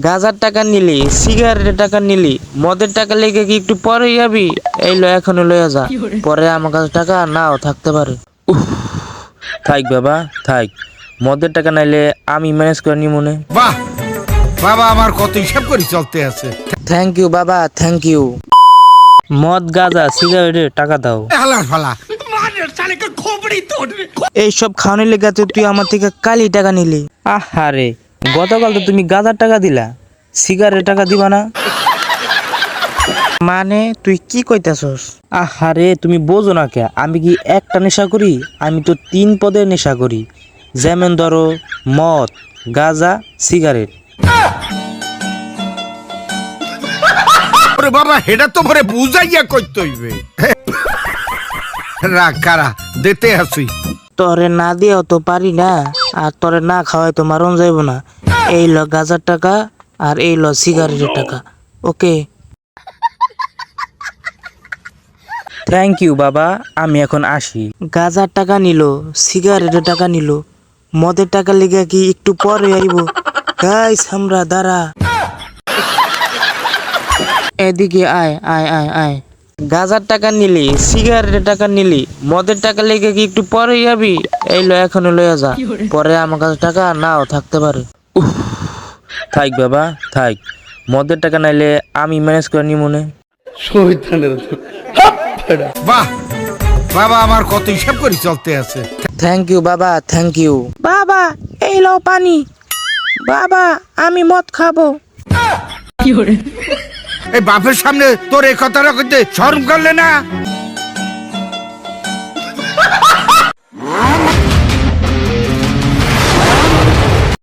গাঁজার টাকা নিলি, সিগারেটের টাকা নিলি, মদের টাকা লেগে কি একটু পরে যাবি? এই লো এখনই লইয়া যা, পরে আমার কাছে টাকা নাও থাকতে পারে। উফ, থাক বাবা থাক, মদের টাকা নাইলে আমি ম্যানেজ করে নি মনে। বাহ বাবা, আমার কত হিসাব করে চলতে আছে। থ্যাংক ইউ বাবা, থ্যাংক ইউ। মদ গাঁজা সিগারেটের টাকা দাও। হালার ফালা, এইসব খাওয়ানোর লেগে তুই আমার থেকে কালি টাকা নিলি। আহারে, গতকাল তো তুমি গাঁজার টাকা দিলা, সিগারেটের টাকা দিবা না? মানে তুই কি কইতাছস? আহারে, তুমি বোঝো না কে, আমি কি একটা নেশা করি? আমি তো 3 পদের নেশা করি, যেমন ধরো মদ, গাঁজা, সিগারেট। ওরে বাবা, এটা তো পরে বুঝাইয়া কইতে হইবে। রাগ কারা দিতে আসি। তোরে না দিয়েও তো পারি না, আর তোরে না খাওয়াই তো মারণ যাইব না। এই ল গাঁজার টাকা, আর এই ল সিগারেটের টাকা। ওকে, থ্যাংক ইউ বাবা, আমি এখন আসি। গাঁজার টাকা নিল, সিগারেটের টাকা নিল, মদের টাকা লেগে কি একটু পরে আইব? গাইস আমরা দাঁড়া, এদিকে আয় আয় আয় আয়। গাঁজার টাকা নিলি, সিগারেটের টাকা নিলি, মদের টাকা লেগে কি একটু পরে যাবি? এই লো এখনই লইয়া যা, পরে আমার কাছে টাকা নাও থাকতে পারে। উফ, থাক বাবা থাক, মদের টাকা নাইলে আমি ম্যানেজ করে নি মনে। বাহ বাবা, আমার কত হিসাব করে চলতে আছে। থ্যাংক ইউ বাবা, থ্যাংক ইউ। বাবা এই লও পানি। বাবা আমি মদ খাবো। এই বাপের সামনে তোর এই কথাটা কইতে শরম করলে না?